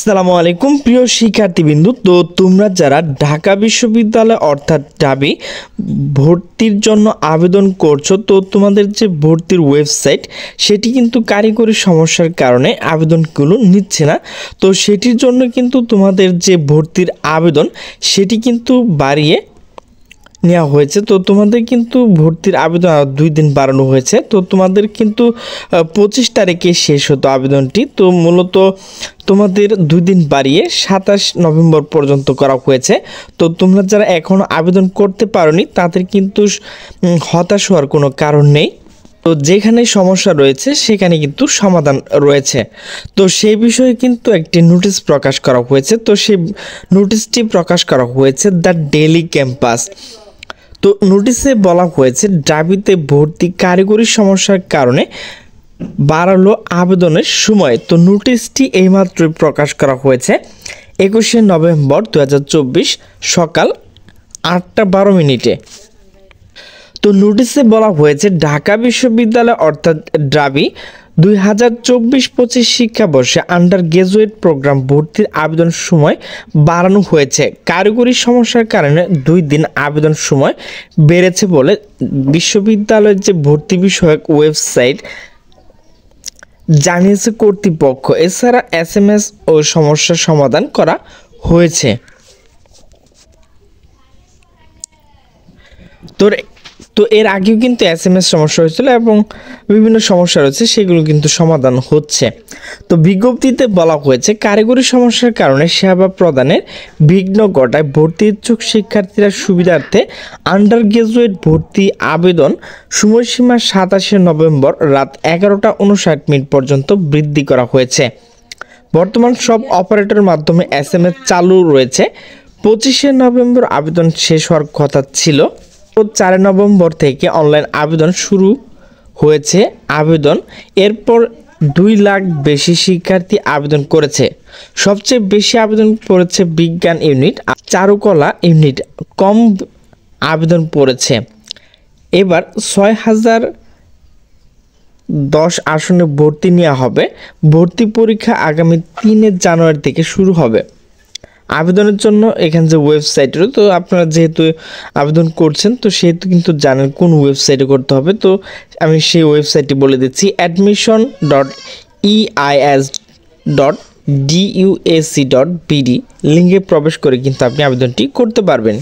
আসসালামু আলাইকুম প্রিয় শিক্ষার্থীবৃন্দু। তো তোমরা যারা ঢাকা বিশ্ববিদ্যালয় অর্থাৎ ঢাবি ভর্তির জন্য আবেদন করছো, তো তোমাদের যে ভর্তির ওয়েবসাইট সেটি কিন্তু কারিগরি সমস্যার কারণে আবেদনগুলো নিচ্ছে না। তো সেটির জন্য কিন্তু তোমাদের যে ভর্তির আবেদন সেটি কিন্তু বাড়িয়ে নেওয়া হয়েছে। তো তোমাদের কিন্তু ভর্তির আবেদন 2 দিন বাড়ানো হয়েছে। তো তোমাদের কিন্তু 25 তারিখে শেষ হতো আবেদনটি। তো মূলত তোমাদের 2 দিন বাড়িয়ে 27 নভেম্বর পর্যন্ত করা হয়েছে। তো তোমরা যারা এখনও আবেদন করতে পারোনি তাদের কিন্তু হতাশ হওয়ার কোনো কারণ নেই। তো যেখানে সমস্যা রয়েছে সেখানে কিন্তু সমাধান রয়েছে। তো সেই বিষয়ে কিন্তু একটি নোটিশ প্রকাশ করা হয়েছে। তো সেই নোটিশটি প্রকাশ করা হয়েছে দ্য ডেইলি ক্যাম্পাস। তো নোটিশে বলা হয়েছে ঢাবিতে ভর্তি কারিগরি সমস্যার কারণে বাড়ালো আবেদনের সময়। তো নোটিশটি এইমাত্রই প্রকাশ করা হয়েছে 21শে নভেম্বর 2024 সকাল 8:12। তো নোটিশে বলা হয়েছে ঢাকা বিশ্ববিদ্যালয় অর্থাৎ ঢাবি 2024-25 শিক্ষাবর্ষে আন্ডার গ্রাজুয়েট প্রোগ্রাম ভর্তির আবেদন সময় বাড়ানো হয়েছে। কারিগরি সমস্যার কারণে 2 দিন আবেদন সময় বেড়েছে বলে বিশ্ববিদ্যালয়ের যে ভর্তি বিষয়ক ওয়েবসাইট জানিয়েছে কর্তৃপক্ষ। এছাড়া SMS ও সমস্যার সমাধান করা হয়েছে। তো এর আগেও কিন্তু SMS সমস্যা হয়েছিল এবং বিভিন্ন সমস্যা রয়েছে, সেগুলো কিন্তু সমাধান হচ্ছে। তো বিজ্ঞপ্তিতে বলা হয়েছে কারিগরি সমস্যার কারণে সেবা প্রদানের বিঘ্ন ঘটায় ভর্তি ইচ্ছুক শিক্ষার্থীরা সুবিধার্থে আন্ডার গ্রাজুয়েট ভর্তি আবেদন সময়সীমা 27শে নভেম্বর রাত 11:59 পর্যন্ত বৃদ্ধি করা হয়েছে। বর্তমান সব অপারেটরের মাধ্যমে SMS চালু রয়েছে। 25শে নভেম্বর আবেদন শেষ হওয়ার কথা ছিল। 4 নভেম্বর থেকে অনলাইন আবেদন শুরু হয়েছে। এরপর 2 লাখ বেশি শিক্ষার্থী আবেদন করেছে। সবচেয়ে বেশি আবেদন পড়েছে বিজ্ঞান ইউনিট, চারুকলা ইউনিট কম আবেদন পড়েছে। এবার 6010 আসনে ভর্তি নেওয়া হবে। ভর্তি পরীক্ষা আগামী 3 জানুয়ারি থেকে শুরু হবে। আবেদনের জন্য এখানে যে ওয়েবসাইট রয়েছে, তো আপনারা যেহেতু আবেদন করছেন তো সেহেতু কিন্তু জানেন কোন ওয়েবসাইটে করতে হবে। তো আমি সেই ওয়েবসাইটটি বলে দিচ্ছি, admission.eis.duac.bd লিঙ্কে প্রবেশ করে কিন্তু আপনি আবেদনটি করতে পারবেন।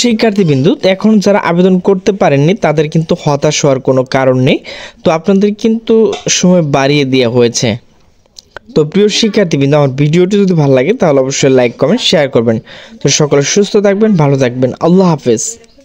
শিক্ষার্থীবৃন্দু, এখন যারা আবেদন করতে পারেননি তাদের কিন্তু হতাশ হওয়ার কোনো কারণ নেই। তো আপনাদের কিন্তু সময় বাড়িয়ে দেওয়া হয়েছে। তো প্রিয় শিক্ষার্থীবৃন্দ, আমার ভিডিওটি যদি ভালো লাগে তাহলে অবশ্যই লাইক, কমেন্ট, শেয়ার করবেন। তো সকলে সুস্থ থাকবেন, ভালো থাকবেন। আল্লাহ হাফেজ।